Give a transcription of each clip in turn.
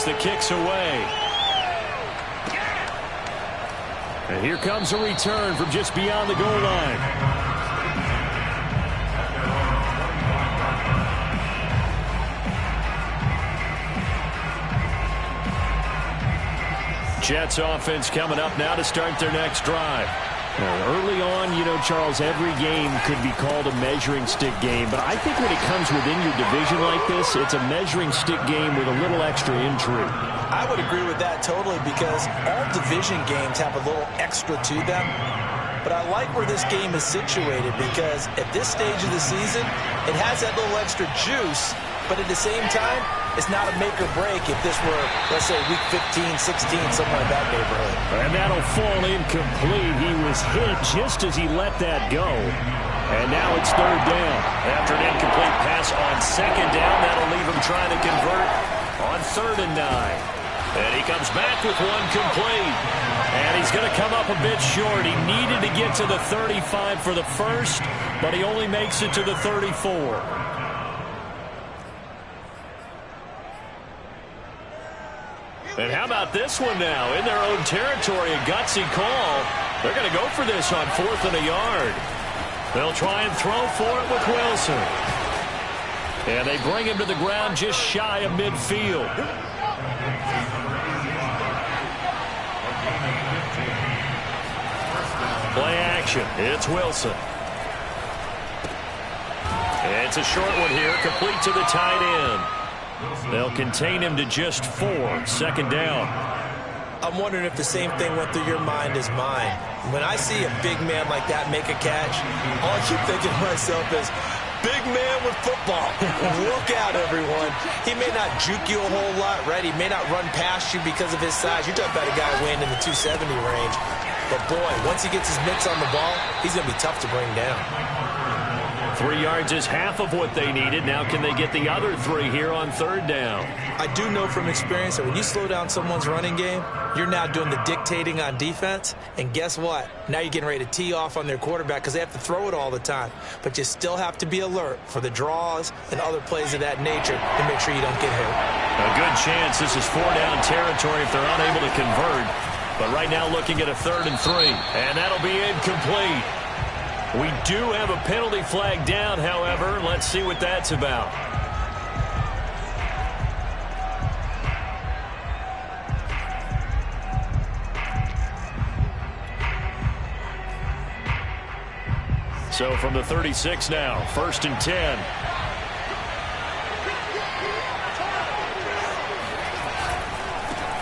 as the kick's away. And here comes a return from just beyond the goal line. Jets offense coming up now to start their next drive. Early on, Charles, every game could be called a measuring stick game. But I think when it comes within your division like this, it's a measuring stick game with a little extra intrigue. I would agree with that totally because all division games have a little extra to them. But I like where this game is situated because at this stage of the season, it has that little extra juice. But at the same time, it's not a make or break if this were, let's say, week 15, 16, somewhere in that neighborhood. And that'll fall incomplete. He was hit just as he let that go. And now it's third down. After an incomplete pass on second down, that'll leave him trying to convert on 3rd and 9. And he comes back with one complete. And he's going to come up a bit short. He needed to get to the 35 for the first, but he only makes it to the 34. And how about this one now? In their own territory, a gutsy call. They're going to go for this on 4th and a yard. They'll try and throw for it with Wilson. And they bring him to the ground just shy of midfield. Play action. It's Wilson. It's a short one here, complete to the tight end. They'll contain him to just 4. 2nd down. I'm wondering if the same thing went through your mind as mine. When I see a big man like that make a catch, all I keep thinking to myself is, big man with football. Look out, everyone. He may not juke you a whole lot, right? He may not run past you because of his size. You're talking about a guy weighing in the 270 range. But, boy, once he gets his mitts on the ball, he's going to be tough to bring down. 3 yards is half of what they needed. Now can they get the other 3 here on 3rd down? I do know from experience that when you slow down someone's running game, you're now doing the dictating on defense. And guess what? Now you're getting ready to tee off on their quarterback because they have to throw it all the time. But you still have to be alert for the draws and other plays of that nature to make sure you don't get hurt. A good chance this is 4-down territory if they're unable to convert. But right now looking at a 3rd and 3. And that'll be incomplete. We do have a penalty flag down, however. Let's see what that's about. So from the 36 now, 1st and 10.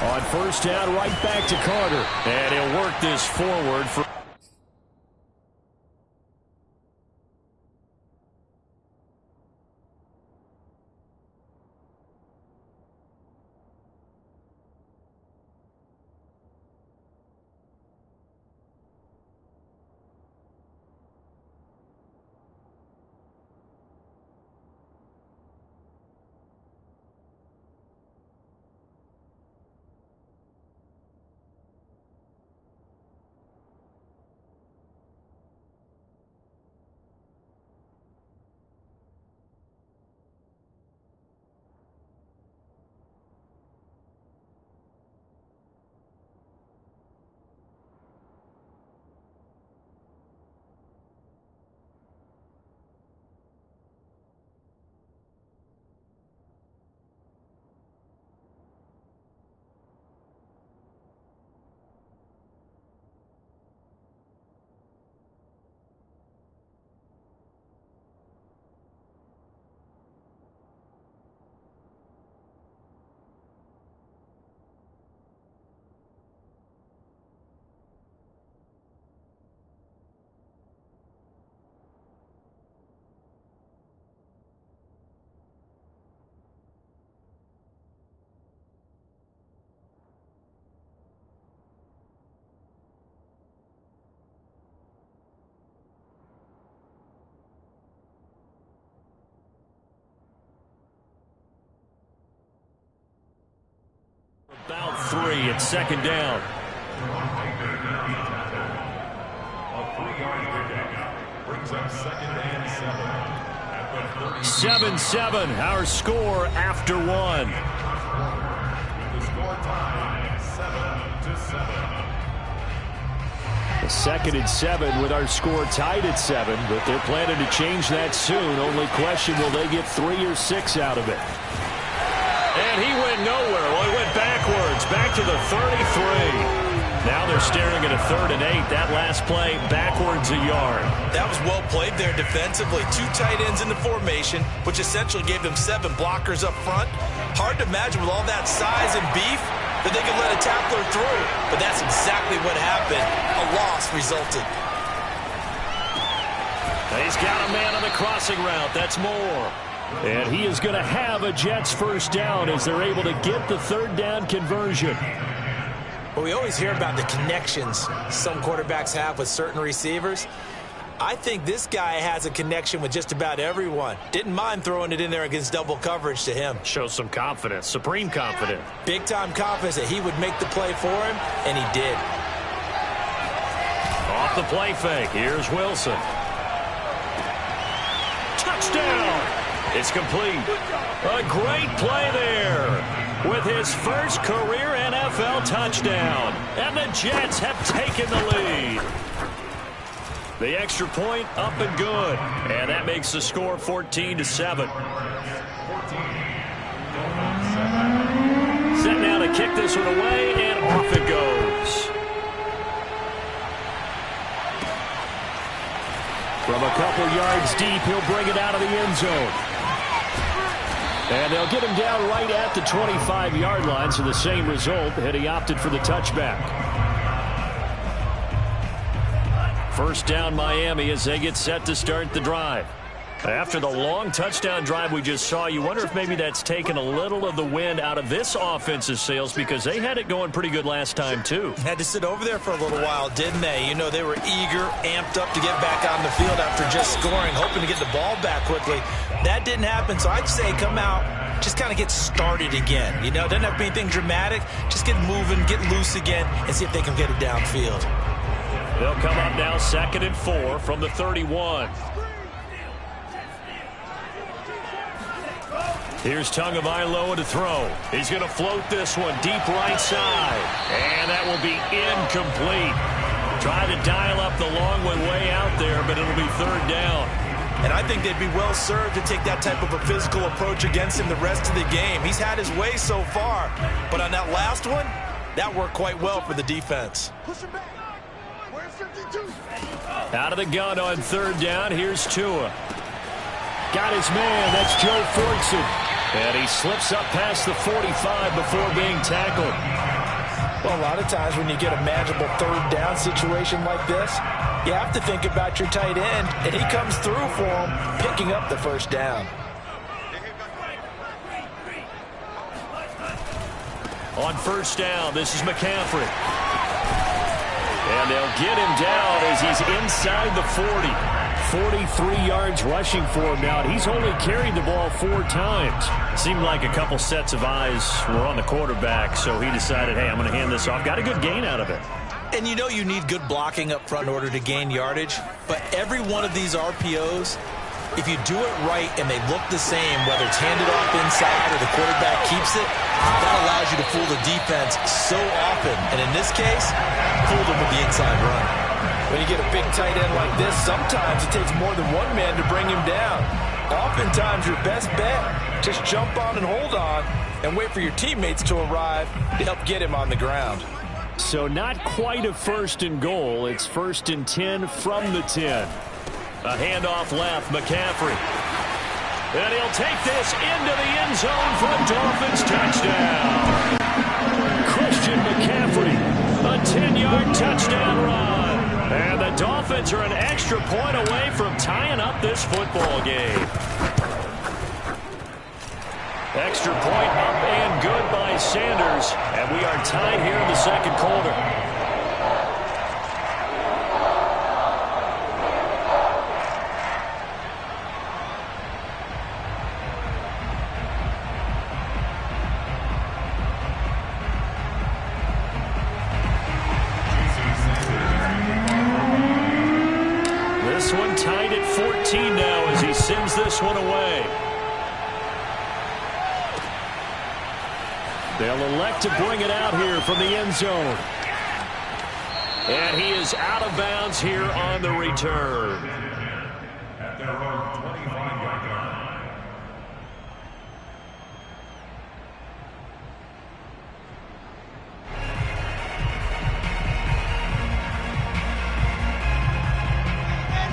On 1st down, right back to Carter. And he'll work this forward for... About 3 at 2nd down. A 3-yard pickup brings up 2nd and 7. 7-7, our score after 1. 2nd and 7 with our score tied at 7, but they're planning to change that soon. Only question, will they get 3 or 6 out of it? And he went nowhere. Well, he went backwards, back to the 33. Now they're staring at a 3rd and 8. That last play, backwards a yard. That was well played there defensively. 2 tight ends in the formation, which essentially gave them 7 blockers up front. Hard to imagine with all that size and beef that they could let a tackler through. But that's exactly what happened. A loss resulted. He's got a man on the crossing route. That's Moore. And he is going to have a Jets first down as they're able to get the 3rd down conversion. Well, we always hear about the connections some quarterbacks have with certain receivers. I think this guy has a connection with just about everyone. Didn't mind throwing it in there against double coverage to him. Shows some confidence, supreme confidence. Big-time confidence that he would make the play for him, and he did. Off the play fake, here's Wilson. Touchdown! It's complete. A great play there with his first career NFL touchdown. And the Jets have taken the lead. The extra point up and good. And that makes the score 14-7. Set now to kick this one away, and off it goes. From a couple yards deep, he'll bring it out of the end zone. And they'll get him down right at the 25-yard line, so the same result, and he opted for the touchback. First down Miami as they get set to start the drive. After the long touchdown drive we just saw, you wonder if maybe that's taken a little of the wind out of this offensive sails, because they had it going pretty good last time too. Had to sit over there for a little while, didn't they? You know, they were eager, amped up to get back on the field after just scoring, hoping to get the ball back quickly. That didn't happen, so I'd say come out, just kind of get started again. You know, doesn't have to be anything dramatic. Just get moving, get loose again, and see if they can get it downfield. They'll come up now 2nd and 4 from the 31. Here's Tagovailoa to throw. He's going to float this one deep right side. And that will be incomplete. Try to dial up the long one way out there, but it'll be 3rd down. And I think they'd be well served to take that type of a physical approach against him the rest of the game. He's had his way so far. But on that last one, that worked quite well for the defense. Out of the gun on 3rd down, here's Tua. Got his man, that's Joe Fortson. And he slips up past the 45 before being tackled. Well, a lot of times when you get a manageable 3rd down situation like this, you have to think about your tight end, and he comes through for him, picking up the 1st down. On 1st down, this is McCaffrey. And they'll get him down as he's inside the 40. 43 yards rushing for him now. He's only carried the ball 4 times. Seemed like a couple sets of eyes were on the quarterback, so he decided, hey, I'm going to hand this off. Got a good gain out of it. And you know you need good blocking up front in order to gain yardage, but every one of these RPOs, if you do it right and they look the same, whether it's handed off inside or the quarterback keeps it, that allows you to fool the defense so often. And in this case, fooled them with the inside run. When you get a big tight end like this, sometimes it takes more than one man to bring him down. Oftentimes, your best bet, just jump on and hold on and wait for your teammates to arrive to help get him on the ground. So not quite a 1st and goal. It's 1st and 10 from the 10. A handoff left, McCaffrey. And he'll take this into the end zone for a Dolphins touchdown. Christian McCaffrey, a 10-yard touchdown run. And the Dolphins are an extra point away from tying up this football game. Extra point up and good by Sanders. And we are tied here in the 2nd quarter. This one tied at 14 now as he sends this one away. They'll elect to bring it out here from the end zone. And he is out of bounds here on the return. At their own 25-yard line.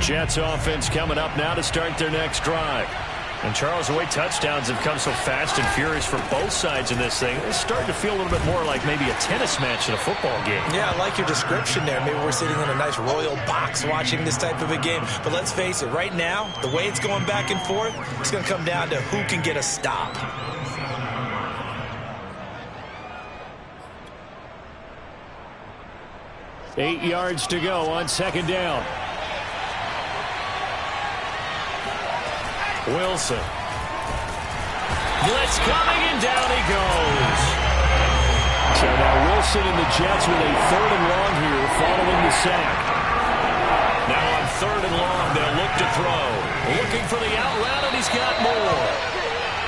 Jets offense coming up now to start their next drive. And Charles, the way touchdowns have come so fast and furious for both sides in this thing, it's starting to feel a little bit more like maybe a tennis match in a football game. Yeah, I like your description there. Maybe we're sitting in a nice royal box watching this type of a game. But let's face it, right now, the way it's going back and forth, it's going to come down to who can get a stop. Eight yards to go on second down. Wilson. Blitz coming, and down he goes. So now Wilson and the Jets with a 3rd and long here following the sack. Now on 3rd and long, they'll look to throw. Looking for the out route, and he's got more.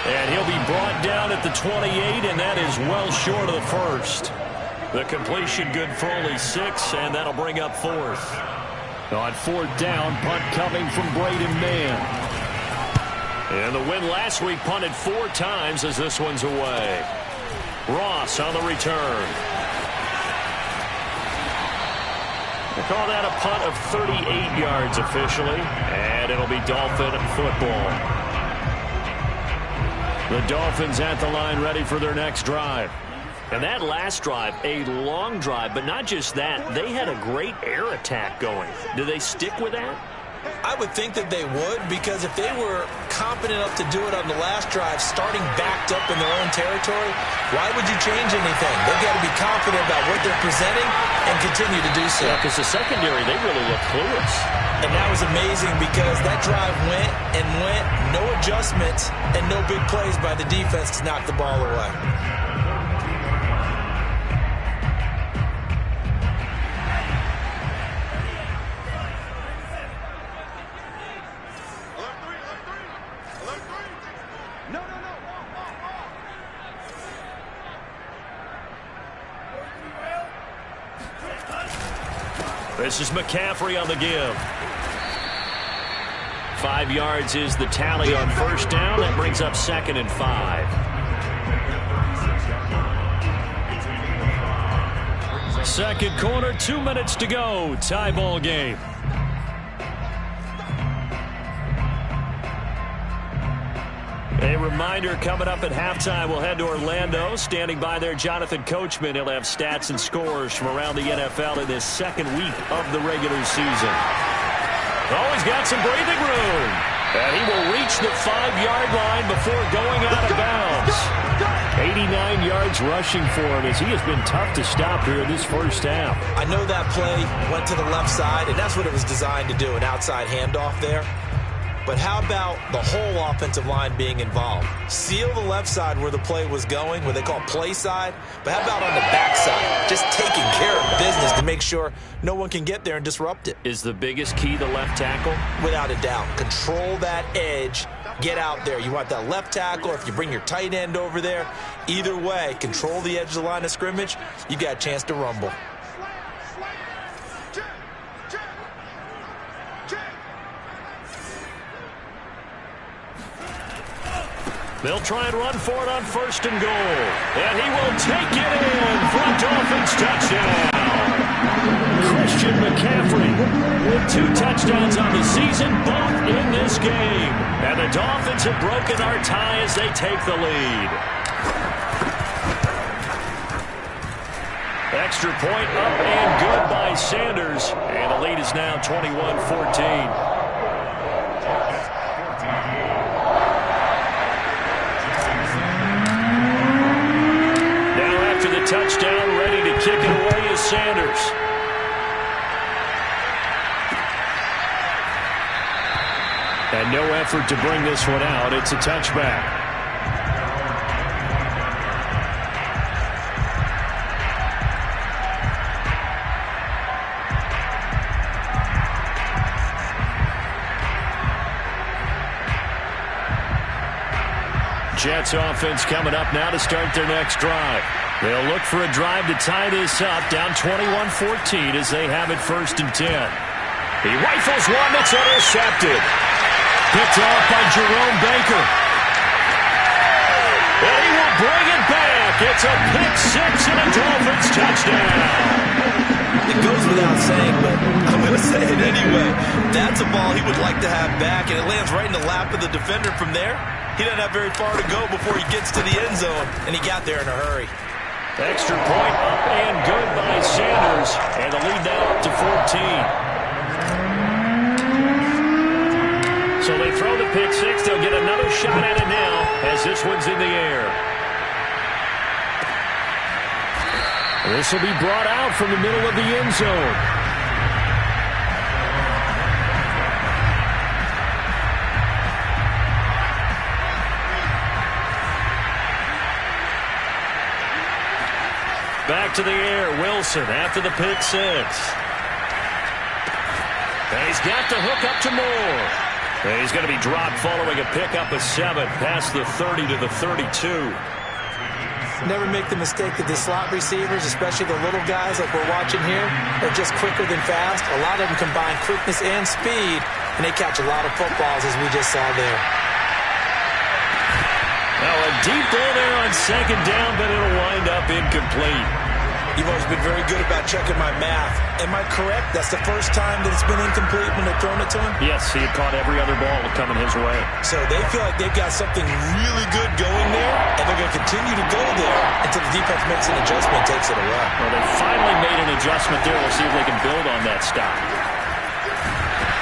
And he'll be brought down at the 28, and that is well short of the first. The completion good for only 6, and that'll bring up 4th. On 4th down, punt coming from Braden Mann. And the win last week punted 4 times as this one's away. Ross on the return. We'll call that a punt of 38 yards officially. And it'll be Dolphin football. The Dolphins at the line ready for their next drive. And that last drive, a long drive, but not just that. They had a great air attack going. Do they stick with that? I would think that they would, because if they were competent enough to do it on the last drive, starting backed up in their own territory, why would you change anything? They've got to be confident about what they're presenting and continue to do so. Yeah, because the secondary, they really look clueless. And that was amazing because that drive went and went, no adjustments, and no big plays by the defense to knock the ball away. This is McCaffrey on the give. 5 yards is the tally on 1st down. That brings up 2nd and 5. Second quarter, 2 minutes to go. Tie ball game. A reminder coming up at halftime, we'll head to Orlando. Standing by there, Jonathan Coachman. He'll have stats and scores from around the NFL in this 2nd week of the regular season. Oh, he's got some breathing room. And he will reach the 5-yard line before going out of bounds. 89 yards rushing for him as he has been tough to stop here in this first half. I know that play went to the left side, and that's what it was designed to do, an outside handoff there. But how about the whole offensive line being involved? Seal the left side where the play was going, what they call play side. But how about on the back side? Just taking care of business to make sure no one can get there and disrupt it. Is the biggest key the left tackle? Without a doubt. Control that edge. Get out there. You want that left tackle. If you bring your tight end over there, either way, control the edge of the line of scrimmage. You got a chance to rumble. They'll try and run for it on 1st and goal. And he will take it in for a Dolphins touchdown. Christian McCaffrey with 2 touchdowns on the season, both in this game. And the Dolphins have broken our tie as they take the lead. Extra point up and good by Sanders. And the lead is now 21-14. Touchdown, ready to kick it away is Sanders. And no effort to bring this one out. It's a touchback. Jets offense coming up now to start their next drive. They'll look for a drive to tie this up, down 21-14 as they have it 1st and 10. He rifles one that's intercepted. Picked off by Jerome Baker. And he will bring it back. It's a pick six and a Dolphins touchdown. It goes without saying, but I'm going to say it anyway. That's a ball he would like to have back, and it lands right in the lap of the defender from there. He doesn't have very far to go before he gets to the end zone, and he got there in a hurry. Extra point up and good by Sanders, and the lead now up to 14. So they throw the pick six. They'll get another shot at it now as this one's in the air. This will be brought out from the middle of the end zone. Back to the air, Wilson after the pick six. And he's got the hook up to Moore. And he's going to be dropped following a pickup of 7 past the 30 to the 32. Never make the mistake that the slot receivers, especially the little guys like we're watching here, are just quicker than fast. A lot of them combine quickness and speed, and they catch a lot of footballs, as we just saw there. Now a deep ball there on 2nd down, but it'll wind up incomplete. You've always been very good about checking my math. Am I correct? That's the first time that it's been incomplete when they've thrown it to him? Yes, he had caught every other ball coming his way. So they feel like they've got something really good going there, and they're going to continue to go there until the defense makes an adjustment and takes it away. Well, they finally made an adjustment there. We'll see if they can build on that stop.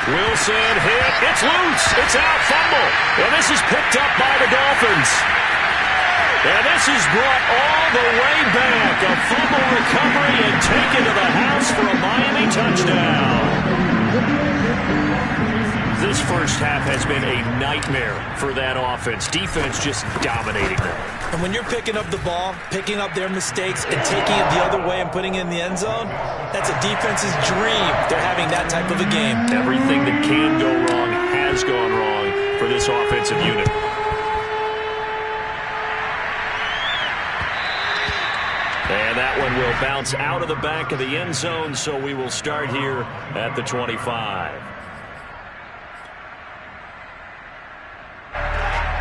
Wilson hit. It's loose. It's out. Fumble. And this is picked up by the Dolphins. And this is brought all the way back. A fumble recovery and taken to the house for a Miami touchdown. This first half has been a nightmare for that offense. Defense just dominating them. And when you're picking up the ball, picking up their mistakes, and taking it the other way and putting it in the end zone, that's a defense's dream. They're having that type of a game. Everything that can go wrong has gone wrong for this offensive unit. And that one will bounce out of the back of the end zone, so we will start here at the 25.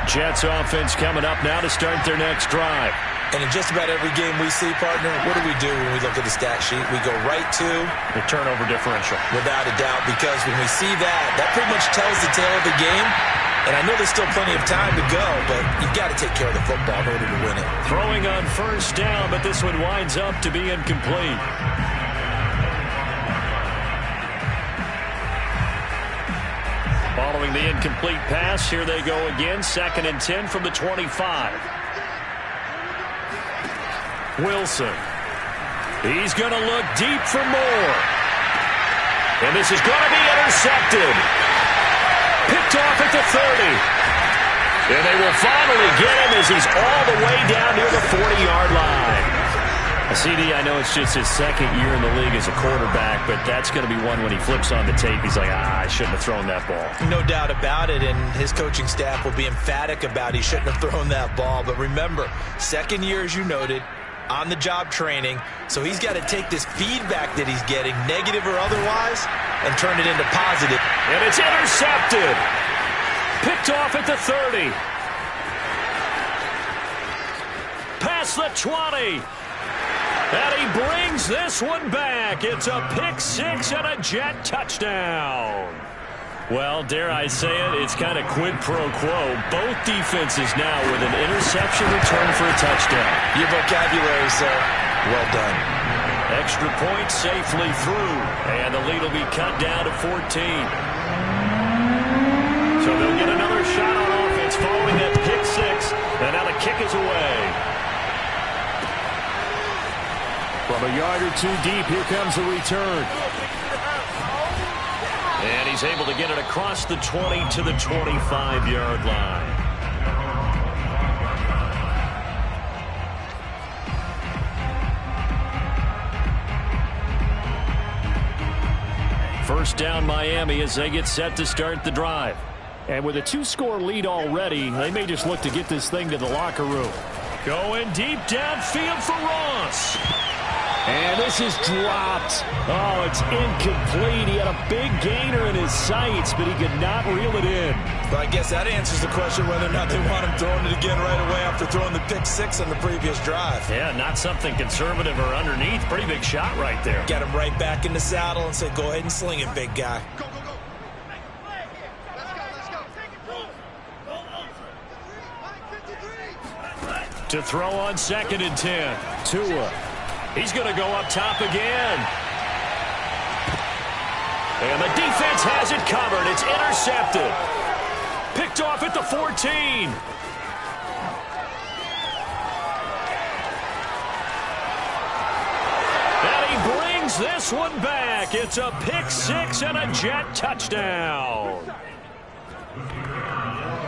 Jets offense coming up now to start their next drive. And in just about every game we see, partner, what do we do when we look at the stat sheet? We go right to the turnover differential. Without a doubt, because when we see that, that pretty much tells the tale of the game. And I know there's still plenty of time to go, but you've got to take care of the football in order to win it. Throwing on 1st down, but this one winds up to be incomplete. Following the incomplete pass, here they go again. 2nd and 10 from the 25. Wilson. He's going to look deep for Moore. And this is going to be intercepted. Picked off at the 30. And they will finally get him as he's all the way down near the 40-yard line. CD, I know it's just his 2nd year in the league as a quarterback, but that's going to be one when he flips on the tape. He's like, I shouldn't have thrown that ball. No doubt about it, and his coaching staff will be emphatic about he shouldn't have thrown that ball. But remember, 2nd year, as you noted, on-the-job training, so he's got to take this feedback that he's getting, negative or otherwise, and turn it into positive. And it's intercepted. Picked off at the 30. Past the 20. And he brings this one back. It's a pick six and a Jet touchdown. Well, dare I say it, it's kind of quid pro quo. Both defenses now with an interception return for a touchdown. Your vocabulary, sir. Well done. Extra point safely through, and the lead will be cut down to 14. So they'll get another shot on offense following that pick six, and now the kick is away. From a yard or two deep, here comes the return. And he's able to get it across the 20 to the 25-yard line. First down Miami as they get set to start the drive. And with a 2-score lead already, they may just look to get this thing to the locker room. Going deep downfield for Ross. And this is dropped. Oh, it's incomplete. He had a big gainer in his sights, but he could not reel it in. Well, I guess that answers the question whether or not they want him throwing it again right away after throwing the pick six on the previous drive. Yeah, not something conservative or underneath. Pretty big shot right there. Get him right back in the saddle and say, go ahead and sling it, big guy. To throw on 2nd and 10. Tua. He's going to go up top again. And the defense has it covered. It's intercepted. Picked off at the 14. And he brings this one back. It's a pick six and a Jet touchdown.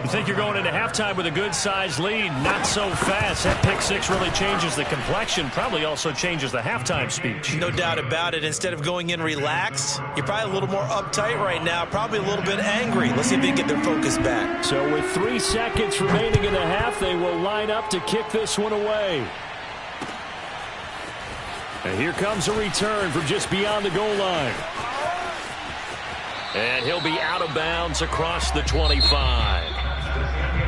You think you're going into halftime with a good-sized lead. Not so fast. That pick six really changes the complexion. Probably also changes the halftime speech. No doubt about it. Instead of going in relaxed, you're probably a little more uptight right now. Probably a little bit angry. Let's see if they can get their focus back. So with 3 seconds remaining in the half, they will line up to kick this one away. And here comes a return from just beyond the goal line. And he'll be out of bounds across the 25.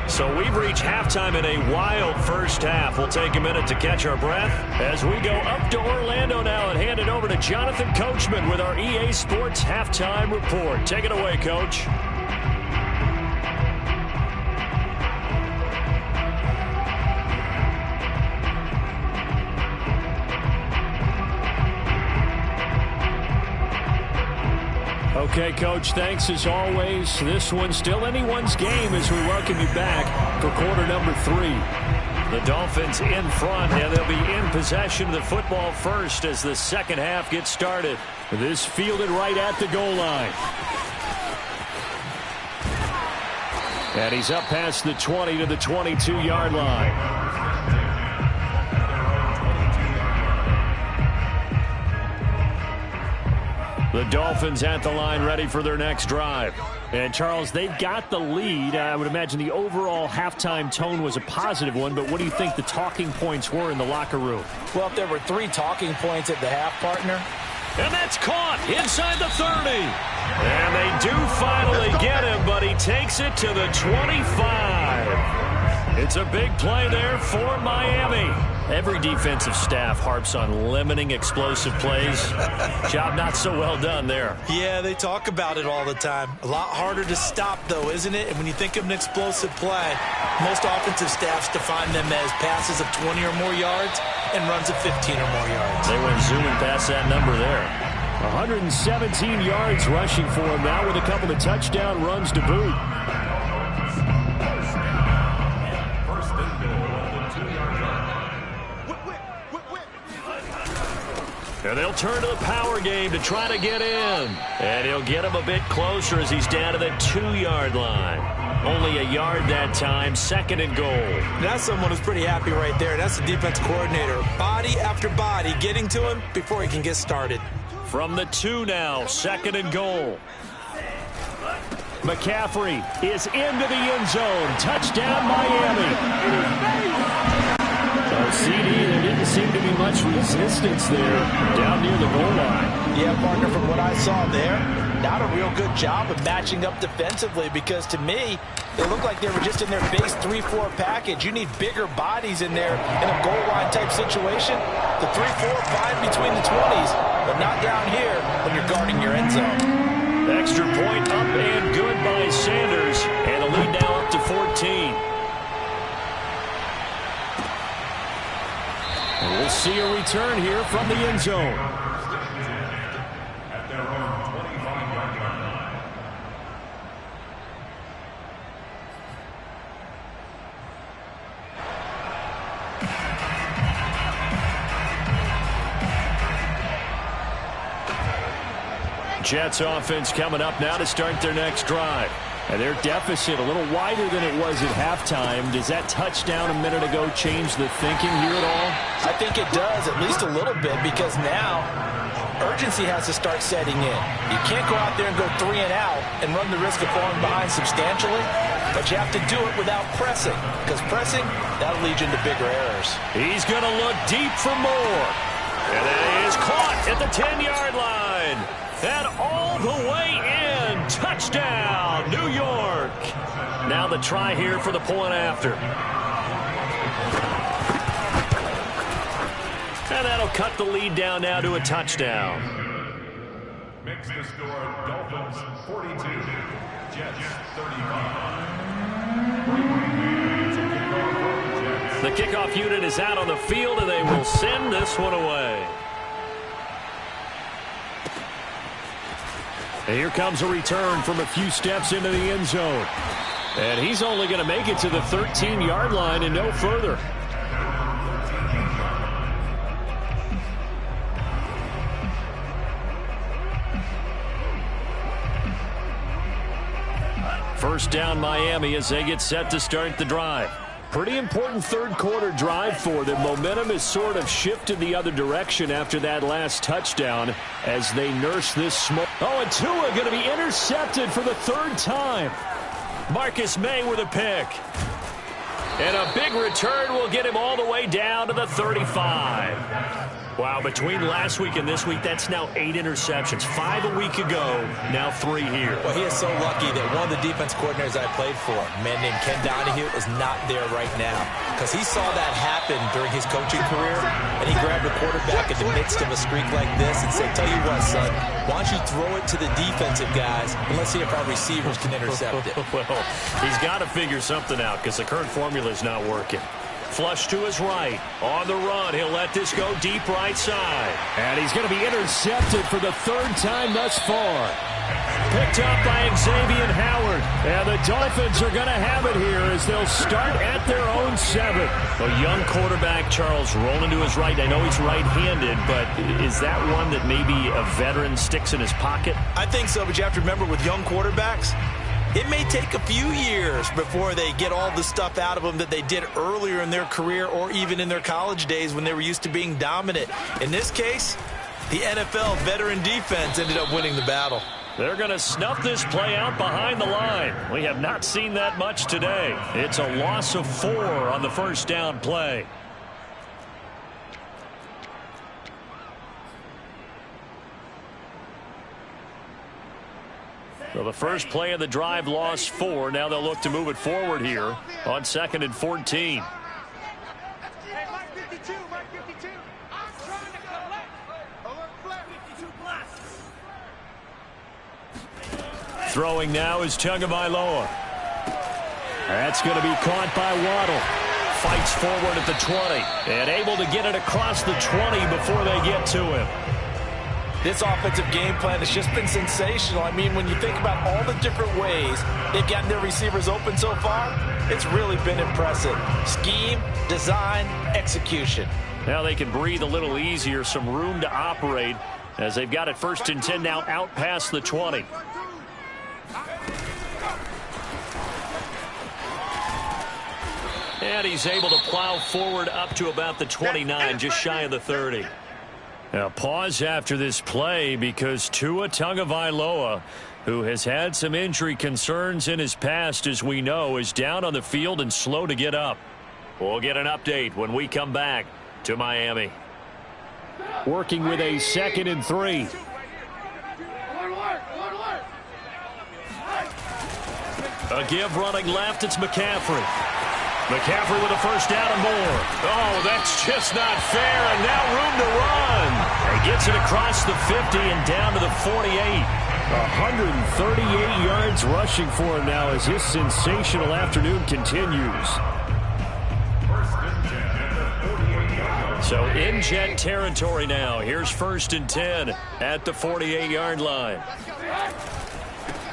So we've reached halftime in a wild first half. We'll take a minute to catch our breath as we go up to Orlando now and hand it over to Jonathan Coachman with our EA Sports Halftime Report. Take it away, Coach. Okay, Coach, thanks as always. This one's still anyone's game as we welcome you back for quarter number 3. The Dolphins in front, and they'll be in possession of the football first as the second half gets started. This fielded right at the goal line. And he's up past the 20 to the 22-yard line. The Dolphins at the line ready for their next drive. And, Charles, they've got the lead. I would imagine the overall halftime tone was a positive one, but what do you think the talking points were in the locker room? Well, if there were 3 talking points at the half, partner. And that's caught inside the 30. And they do finally get him, but he takes it to the 25. It's a big play there for Miami. Every defensive staff harps on limiting explosive plays. Job not so well done there. Yeah, they talk about it all the time. A lot harder to stop, though, isn't it? And when you think of an explosive play, most offensive staffs define them as passes of 20 or more yards and runs of 15 or more yards. They went zooming past that number there. 117 yards rushing for him now with a couple of touchdown runs to boot. And they'll turn to the power game to try to get in. And he'll get him a bit closer as he's down to the 2-yard line. Only a yard that time, 2nd and goal. That's someone who's pretty happy right there. That's the defense coordinator. Body after body getting to him before he can get started. From the 2 now, 2nd and goal. McCaffrey is into the end zone. Touchdown, Miami. CD, there didn't seem to be much resistance there down near the goal line. Yeah, partner, from what I saw there, not a real good job of matching up defensively because to me, they looked like they were just in their base 3-4 package. You need bigger bodies in there in a goal line type situation. The 3-4-5 between the 20s, but not down here when you're guarding your end zone. Extra point up and good by Sanders, and the lead now up to 14. And we'll see a return here from the end zone. At their own 25-yard line. Jets offense coming up now to start their next drive. And their deficit a little wider than it was at halftime. Does that touchdown a minute ago change the thinking here at all? I think it does, at least a little bit, because now urgency has to start setting in. You can't go out there and go 3 and out and run the risk of falling behind substantially, but you have to do it without pressing, because pressing, that'll lead you into bigger errors. He's going to look deep for more. And it is caught at the 10-yard line. And all the way in. Touchdown, New York. Now the try here for the point after. And that'll cut the lead down now to a touchdown. Makes the score Dolphins 42, Jets 35. The kickoff unit is out on the field, and they will send this one away. And here comes a return from a few steps into the end zone. And he's only going to make it to the 13-yard line and no further. First down Miami as they get set to start the drive. Pretty important third-quarter drive for them. Momentum has sort of shifted the other direction after that last touchdown as they nurse this small. Oh, and Tua going to be intercepted for the third time. Marcus May with a pick. And a big return will get him all the way down to the 35. Wow, between last week and this week, that's now 8 interceptions. 5 a week ago, now 3 here. Well, he is so lucky that one of the defense coordinators I played for, a man named Ken Donahue, is not there right now. Because he saw that happen during his coaching career, and he grabbed the quarterback in the midst of a streak like this and said, tell you what, son, why don't you throw it to the defensive guys, and let's see if our receivers can intercept it. Well, he's got to figure something out because the current formula is not working. Flush to his right. On the run, he'll let this go deep right side. And he's going to be intercepted for the third time thus far. Picked up by Xavier Howard. And the Dolphins are going to have it here as they'll start at their own 7. A young quarterback, Charles, rolling to his right. I know he's right-handed, but is that one that maybe a veteran sticks in his pocket? I think so, but you have to remember with young quarterbacks, it may take a few years before they get all the stuff out of them that they did earlier in their career or even in their college days when they were used to being dominant. In this case, the NFL veteran defense ended up winning the battle. They're going to snuff this play out behind the line. We have not seen that much today. It's a loss of 4 on the first down play. So the first play of the drive lost 4. Now they'll look to move it forward here on 2nd and 14. Throwing now is Tagovailoa. That's going to be caught by Waddle. Fights forward at the 20 and able to get it across the 20 before they get to him. This offensive game plan has just been sensational. I mean, when you think about all the different ways they've gotten their receivers open so far, it's really been impressive. Scheme, design, execution. Now they can breathe a little easier, some room to operate as they've got it 1st and 10 now out past the 20. And he's able to plow forward up to about the 29, just shy of the 30. Now pause after this play because Tua Tagovailoa, who has had some injury concerns in his past, as we know, is down on the field and slow to get up. We'll get an update when we come back to Miami. Working with a 2nd and 3. A give running left, it's McCaffrey. McCaffrey with a first down and more. Oh, that's just not fair, and now room to run. He gets it across the 50 and down to the 48. 138 yards rushing for him now as his sensational afternoon continues. So in Jet territory now. Here's 1st and 10 at the 48-yard line.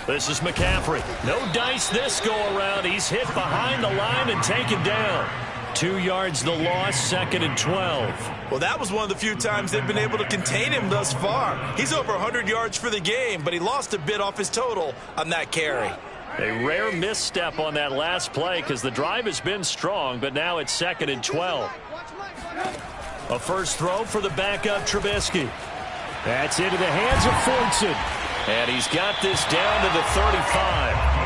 This is McCaffrey. No dice this go-around. He's hit behind the line and taken down. 2 yards the loss, 2nd and 12. Well, that was one of the few times they've been able to contain him thus far. He's over 100 yards for the game, but he lost a bit off his total on that carry. A rare misstep on that last play because the drive has been strong, but now it's 2nd and 12. A first throw for the backup Trubisky. That's into the hands of Fortson. And he's got this down to the 35.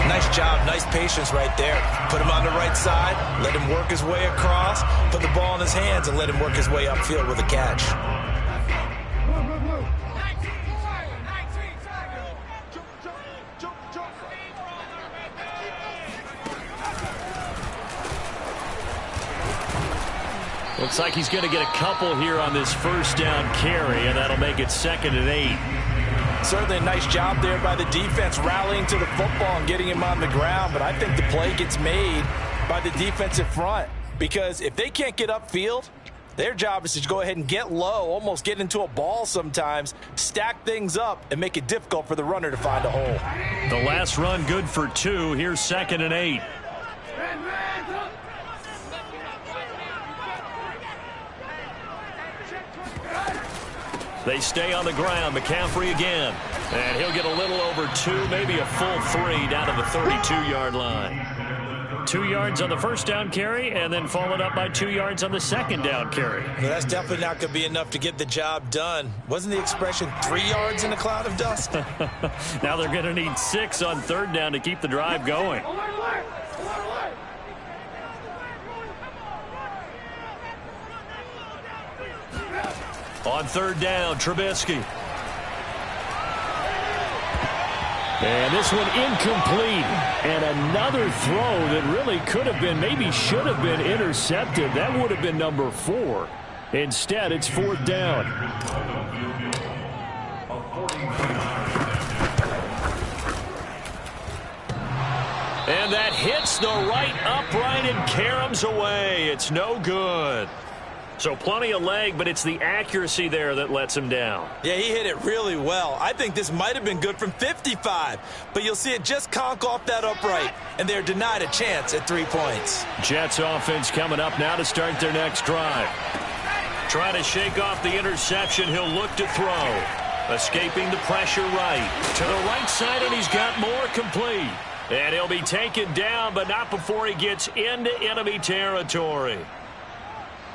Nice job, nice patience right there. Put him on the right side, let him work his way across, put the ball in his hands, and let him work his way upfield with a catch. Looks like he's going to get a couple here on this first down carry, and that'll make it 2nd and 8. Certainly a nice job there by the defense rallying to the football and getting him on the ground, but I think the play gets made by the defensive front because if they can't get upfield, their job is to go ahead and get low, almost get into a ball sometimes, stack things up, and make it difficult for the runner to find a hole. The last run good for 2. Here's 2nd and 8. They stay on the ground. McCaffrey again. And he'll get a little over 2, maybe a full 3 down to the 32-yard line. 2 yards on the first down carry and then followed up by 2 yards on the second down carry. Well, that's definitely not going to be enough to get the job done. Wasn't the expression 3 yards in a cloud of dust? Now they're going to need 6 on 3rd down to keep the drive going. On 3rd down, Trubisky. And this one incomplete. And another throw that really could have been, maybe should have been intercepted. That would have been number 4. Instead, it's 4th down. And that hits the right upright and caroms away. It's no good. So plenty of leg, but it's the accuracy there that lets him down. Yeah, he hit it really well. I think this might have been good from 55, but you'll see it just conk off that upright, and they're denied a chance at 3 points. Jets offense coming up now to start their next drive. Trying to shake off the interception, he'll look to throw. Escaping the pressure right. To the right side, and he's got more complete. And he'll be taken down, but not before he gets into enemy territory.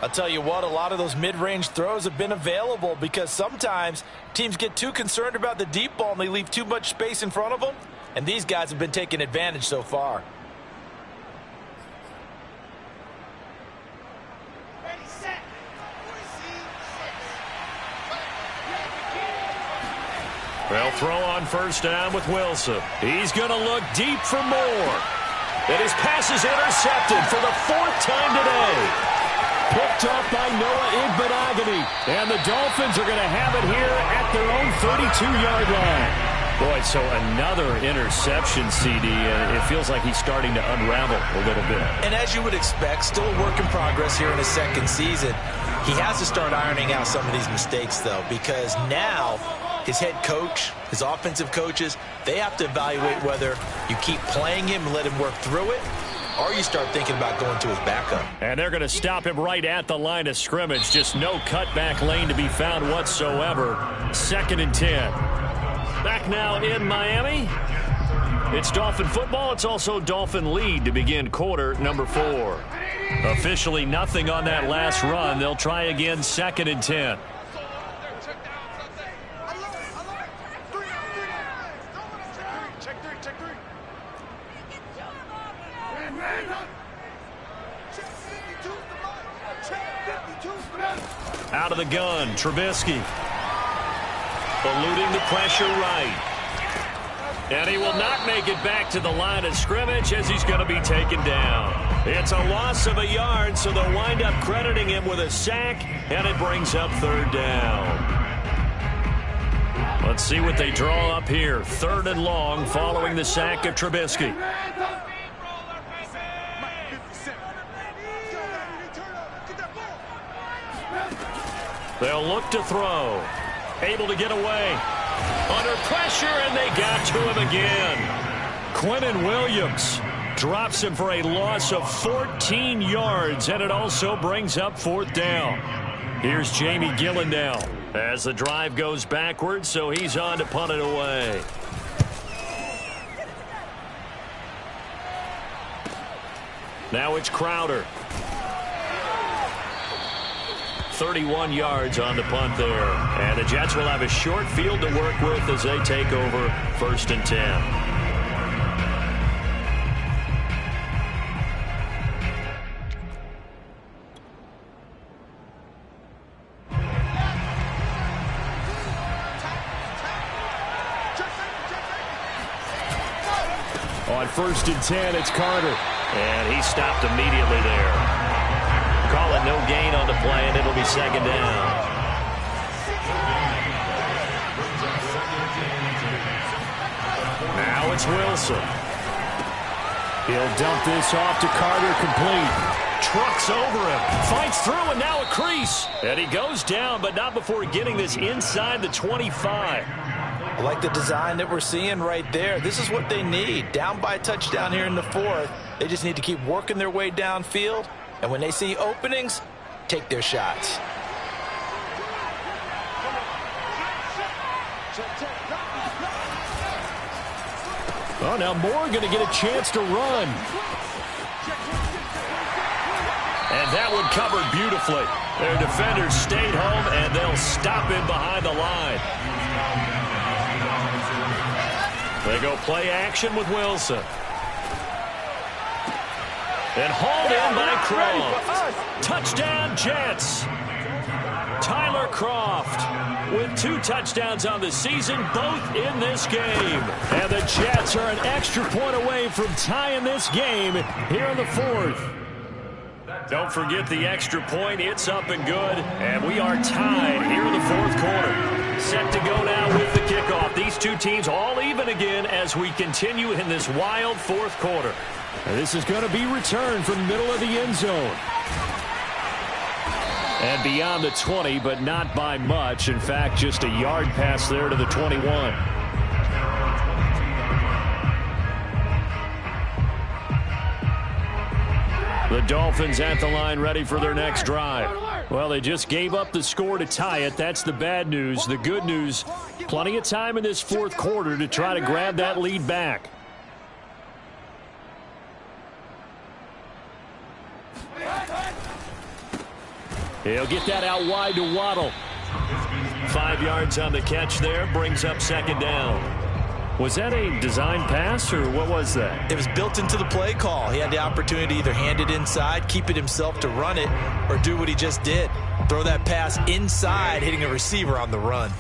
I'll tell you what, a lot of those mid-range throws have been available because sometimes teams get too concerned about the deep ball and they leave too much space in front of them, and these guys have been taking advantage so far. They'll throw on first down with Wilson. He's going to look deep for more. And his pass is intercepted for the 4th time today. Picked off by Noah Igbenogany. And the Dolphins are going to have it here at their own 32-yard line. Boy, so another interception, CD. It feels like he's starting to unravel a little bit. And as you would expect, still a work in progress here in his 2nd season. He has to start ironing out some of these mistakes, though, because now his head coach, his offensive coaches, they have to evaluate whether you keep playing him and let him work through it, or you start thinking about going to his backup. And they're going to stop him right at the line of scrimmage. Just no cutback lane to be found whatsoever. 2nd and 10. Back now in Miami. It's Dolphin football. It's also Dolphin lead to begin quarter number 4. Officially nothing on that last run. They'll try again 2nd and 10. Out of the gun, Trubisky. Eluding the pressure right. And he will not make it back to the line of scrimmage as he's going to be taken down. It's a loss of a yard, so they'll wind up crediting him with a sack, and it brings up 3rd down. Let's see what they draw up here. 3rd and long following the sack of Trubisky. They'll look to throw. Able to get away. Under pressure, and they got to him again. Quinnen Williams drops him for a loss of 14 yards, and it also brings up 4th down. Here's Jamie Gillandale as the drive goes backwards, so he's on to punt it away. Now it's Crowder. 31 yards on the punt there. And the Jets will have a short field to work with as they take over 1st and 10. On 1st and 10, it's Carter. And he stopped immediately there. Call it no gain on the play, and it'll be 2nd down. Now it's Wilson. He'll dump this off to Carter, complete. Trucks over him, fights through, and now a crease. And he goes down, but not before getting this inside the 25. I like the design that we're seeing right there. This is what they need. Down by a touchdown here in the 4th. They just need to keep working their way downfield. And when they see openings, take their shots. Oh, now Moore going to get a chance to run. And that one covered beautifully. Their defenders stayed home, and they'll stop him behind the line. They go play action with Wilson. And hauled in by Croft. Touchdown, Jets. Tyler Croft with 2 touchdowns on the season, both in this game. And the Jets are an extra point away from tying this game here in the 4th. Don't forget the extra point. It's up and good. And we are tied here in the 4th quarter. Set to go now with the kickoff. These two teams all even again as we continue in this wild 4th quarter. And this is going to be returned from the middle of the end zone. And beyond the 20, but not by much. In fact, just a yard pass there to the 21. The Dolphins at the line ready for their next drive. Well, they just gave up the score to tie it. That's the bad news. The good news, plenty of time in this 4th quarter to try to grab that lead back. He'll get that out wide to Waddle. 5 yards on the catch there, brings up 2nd down. Was that a design pass, or what was that? It was built into the play call. He had the opportunity to either hand it inside, keep it himself to run it, or do what he just did. Throw that pass inside, hitting a receiver on the run.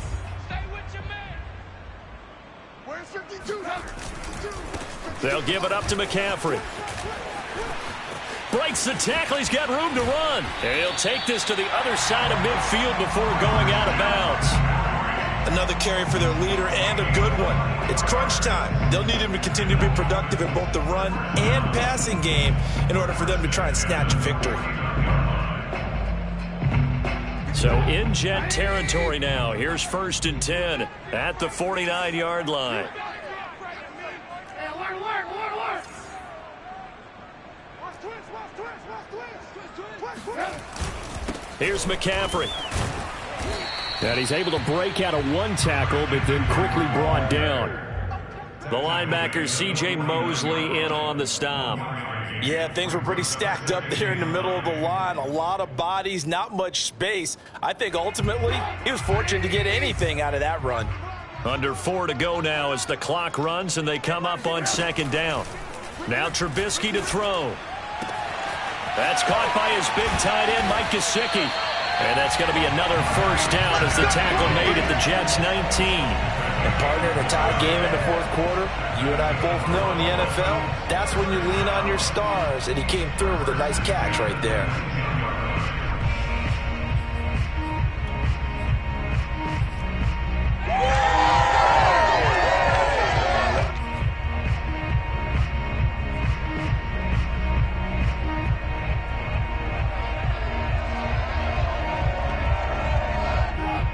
They'll give it up to McCaffrey. Breaks the tackle. He's got room to run. And he'll take this to the other side of midfield before going out of bounds. Another carry for their leader, and a good one. It's crunch time. They'll need him to continue to be productive in both the run and passing game in order for them to try and snatch a victory. So in Jet territory now. Here's 1st and 10 at the 49-yard line. Here's McCaffrey. And he's able to break out of one tackle, but then quickly brought down. The linebacker, C.J. Mosley, in on the stop. Yeah, things were pretty stacked up there in the middle of the line. A lot of bodies, not much space. I think ultimately he was fortunate to get anything out of that run. Under 4 to go now as the clock runs and they come up on 2nd down. Now Trubisky to throw. That's caught by his big tight end, Mike Gesicki. And that's going to be another 1st down as the tackle made at the Jets' 19. And partner, in a tie game in the 4th quarter, you and I both know in the NFL, that's when you lean on your stars. And he came through with a nice catch right there.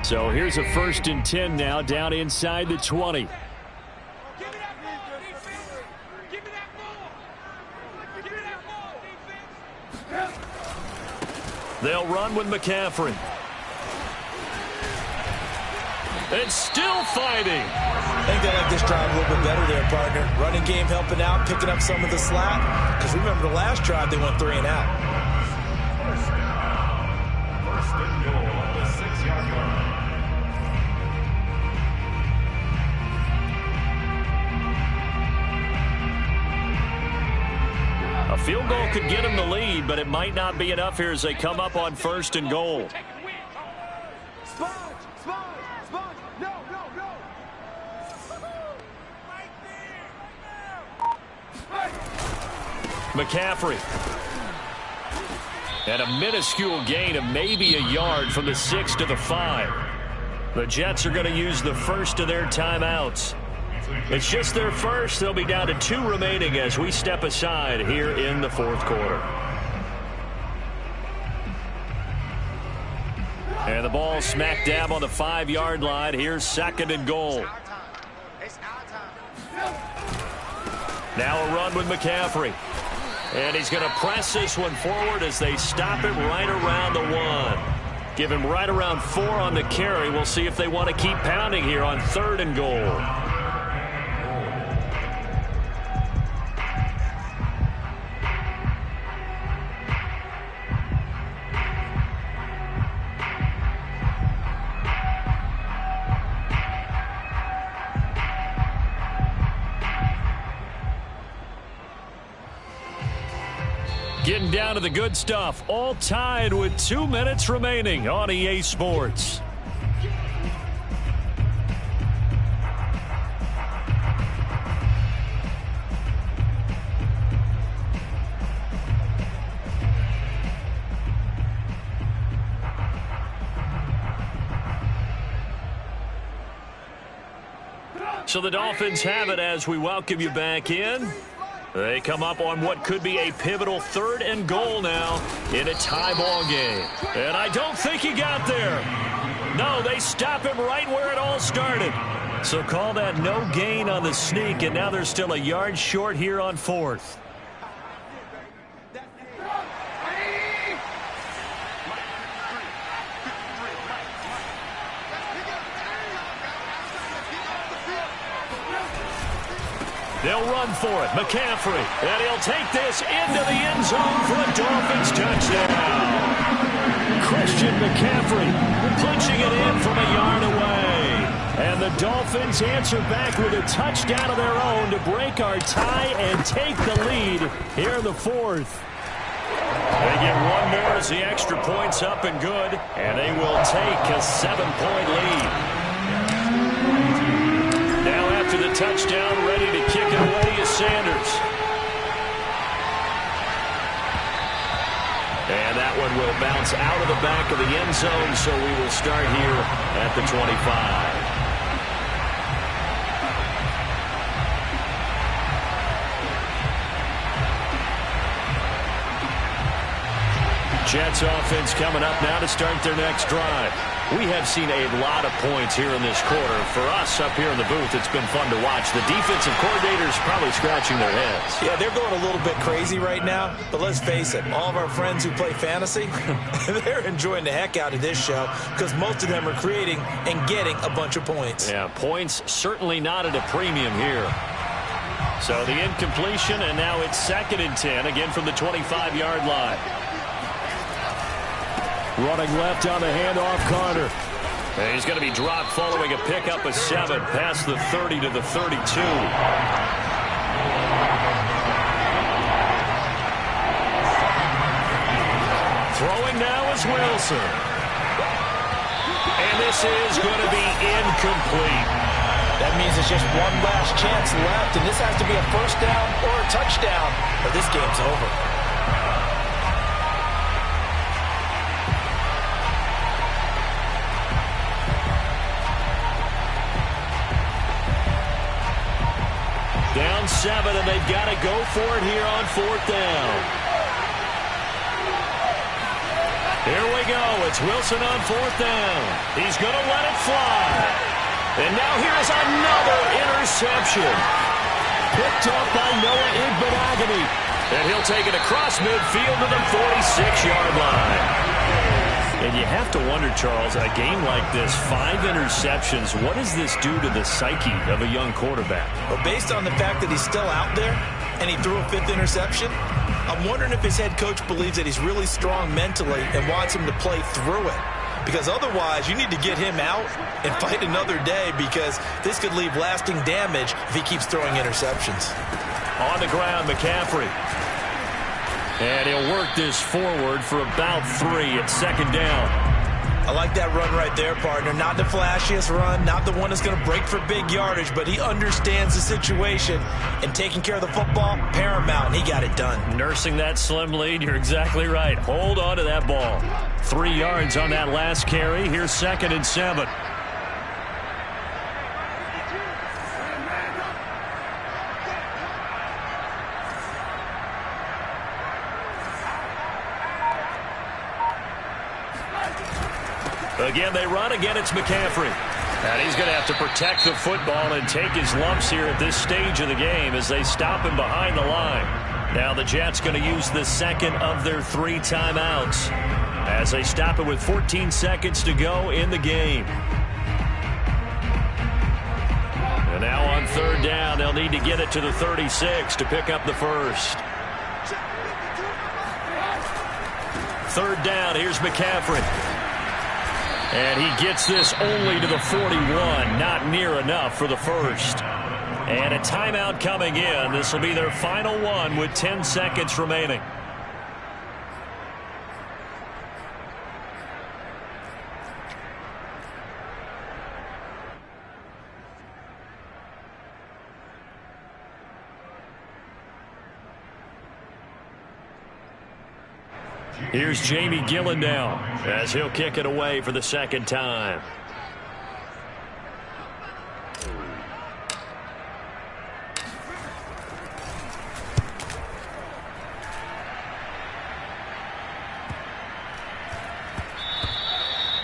So here's a 1st and 10 now, down inside the 20. They'll run with McCaffrey. It's still fighting. I think they like this drive a little bit better there, partner. Running game helping out, picking up some of the slack. Because remember the last drive, they went 3 and out. First and goal. Field goal could get them the lead, but it might not be enough here as they come up on 1st and goal. McCaffrey. And a minuscule gain of maybe a yard from the 6 to the 5. The Jets are going to use the first of their timeouts. It's just their first. They'll be down to 2 remaining as we step aside here in the 4th quarter. And the ball smack dab on the 5-yard line. Here's 2nd and goal. Now a run with McCaffrey. And he's going to press this one forward as they stop him right around the 1. Give him right around 4 on the carry. We'll see if they want to keep pounding here on 3rd and goal. Getting down to the good stuff. All tied with 2 minutes remaining on EA Sports. So the Dolphins have it as we welcome you back in. They come up on what could be a pivotal 3rd and goal now in a tie ball game. And I don't think he got there. No, they stop him right where it all started. So call that no gain on the sneak, and now they're still a yard short here on 4th. They'll run for it. McCaffrey. And he'll take this into the end zone for a Dolphins touchdown. Christian McCaffrey punching it in from a yard away. And the Dolphins answer back with a touchdown of their own to break our tie and take the lead here in the 4th. They get one more as the extra point's up and good. And they will take a 7-point lead. Now after the touchdown, ready to kick it away is Sanders. And that one will bounce out of the back of the end zone, so we will start here at the 25. Jets offense coming up now to start their next drive. We have seen a lot of points here in this quarter. For us up here in the booth, it's been fun to watch. The defensive coordinators probably scratching their heads. Yeah, they're going a little bit crazy right now. But let's face it, all of our friends who play fantasy, they're enjoying the heck out of this show because most of them are creating and getting a bunch of points. Yeah, points certainly not at a premium here. So the incompletion, and now it's 2nd and 10, again from the 25-yard line. Running left on the handoff, Carter. And he's going to be dropped following a pickup of 7 past the 30 to the 32. Throwing now is Wilson. And this is going to be incomplete. That means it's just one last chance left, and this has to be a 1st down or a touchdown, or this game's over. Down 7, and they've got to go for it here on 4th down. Here we go. It's Wilson on 4th down. He's going to let it fly. And now here's another interception. Picked up by Noah Igbenogany. And he'll take it across midfield to the 46-yard line. And you have to wonder, Charles, in a game like this, 5 interceptions, what does this do to the psyche of a young quarterback? Well, based on the fact that he's still out there and he threw a 5th interception, I'm wondering if his head coach believes that he's really strong mentally and wants him to play through it. Because otherwise, you need to get him out and fight another day because this could leave lasting damage if he keeps throwing interceptions. On the ground, McCaffrey. And he'll work this forward for about 3 at second down. I like that run right there, partner. Not the flashiest run, not the one that's going to break for big yardage, but he understands the situation, and taking care of the football, paramount, and he got it done. Nursing that slim lead, you're exactly right. Hold on to that ball. 3 yards on that last carry. Here's 2nd and 7. Again, they run. Again, it's McCaffrey. And he's going to have to protect the football and take his lumps here at this stage of the game as they stop him behind the line. Now the Jets going to use the second of their 3 timeouts as they stop it with 14 seconds to go in the game. And now on 3rd down, they'll need to get it to the 36 to pick up the first. 3rd down, here's McCaffrey. And he gets this only to the 41, not near enough for the first. And a timeout coming in. This will be their final one with 10 seconds remaining. Here's Jamie Gillen now as he'll kick it away for the 2nd time.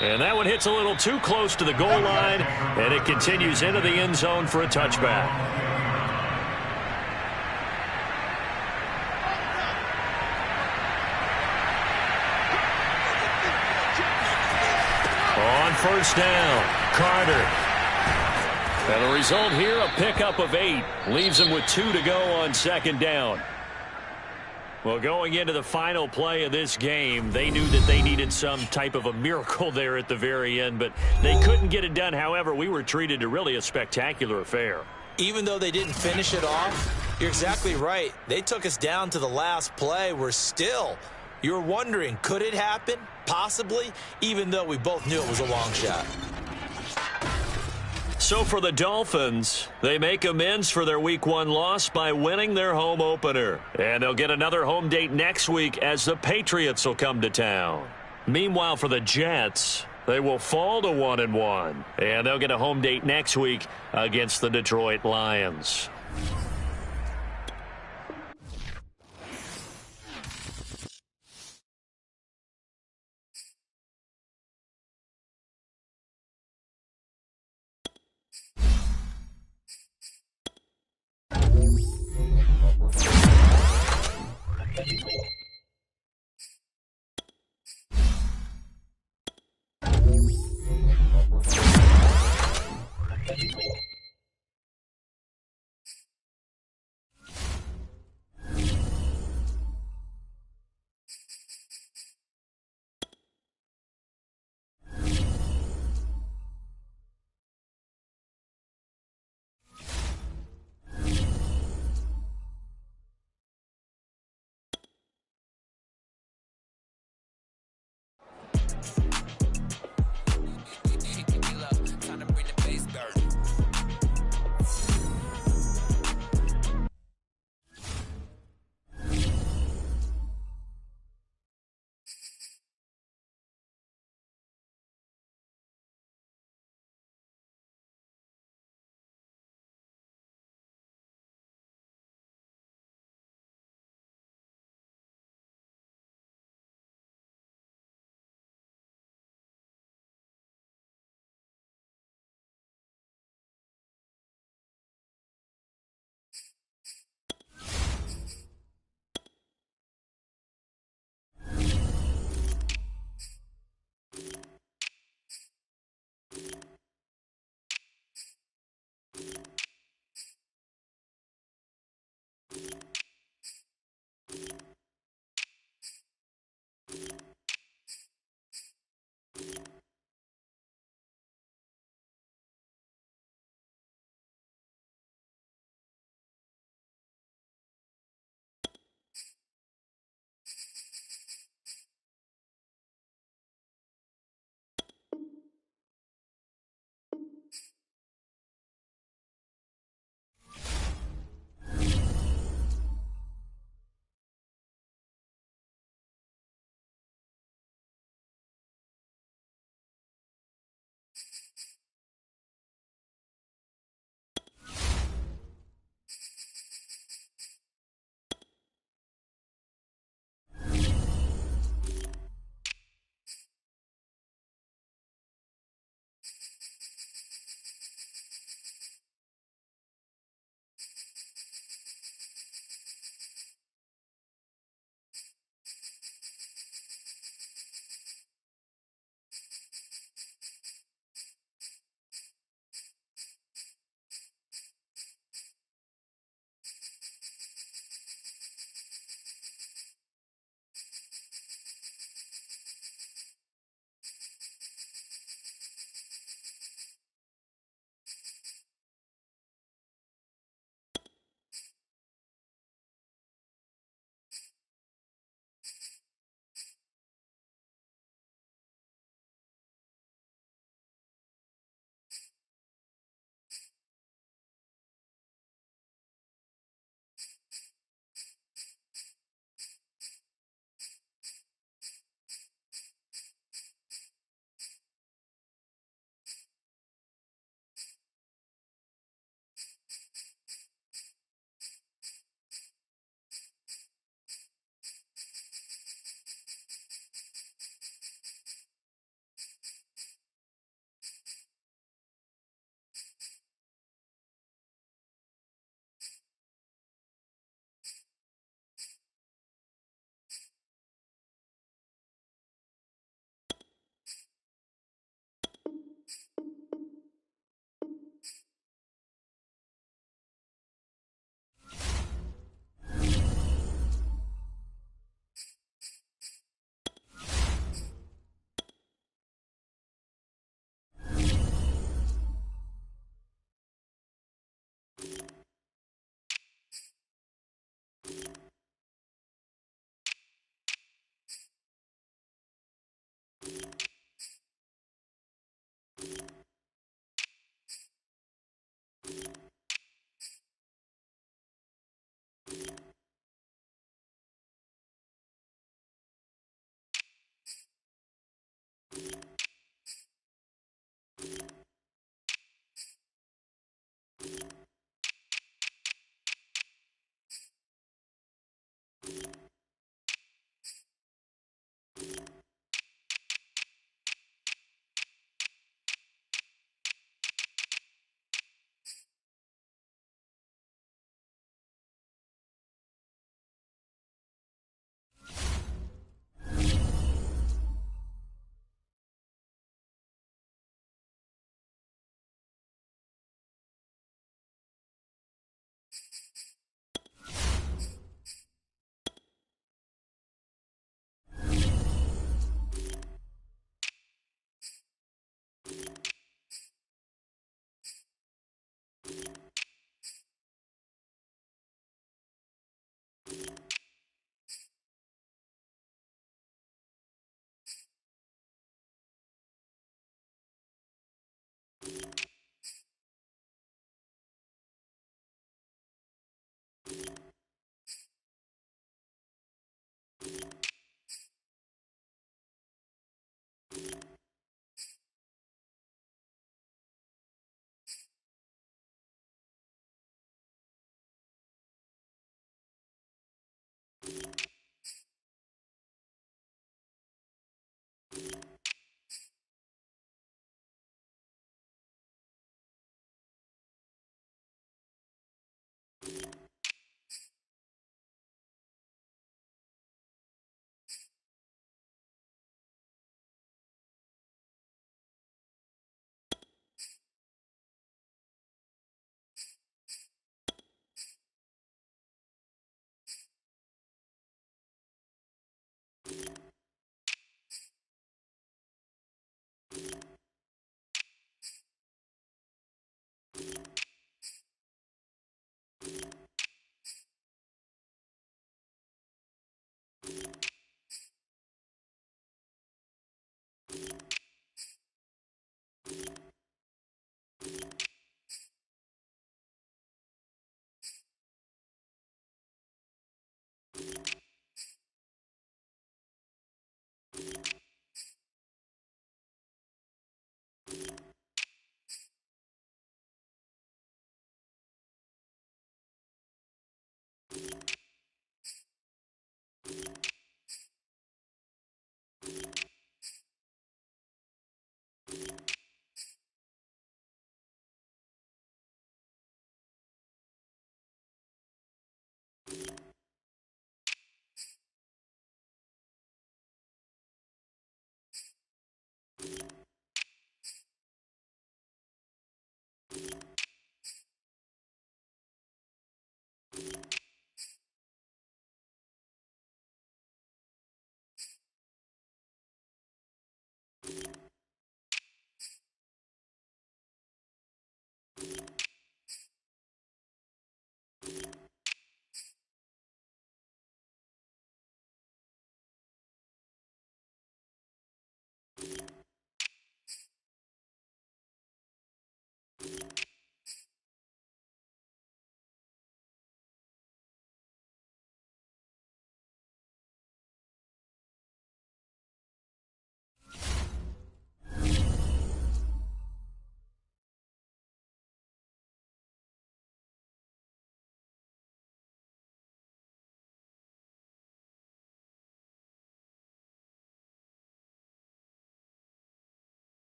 And that one hits a little too close to the goal line, and it continues into the end zone for a touchback. On 1st down, Carter. And the result here, a pickup of 8. Leaves him with 2 to go on 2nd down. Well, going into the final play of this game, they knew that they needed some type of a miracle there at the very end, but they couldn't get it done. However, we were treated to really a spectacular affair. Even though they didn't finish it off, you're exactly right. They took us down to the last play. We're still, you're wondering, could it happen? Possibly, even though we both knew it was a long shot. So for the Dolphins, they make amends for their Week 1 loss by winning their home opener. And they'll get another home date next week as the Patriots will come to town. Meanwhile, for the Jets, they will fall to 1-1. And they'll get a home date next week against the Detroit Lions.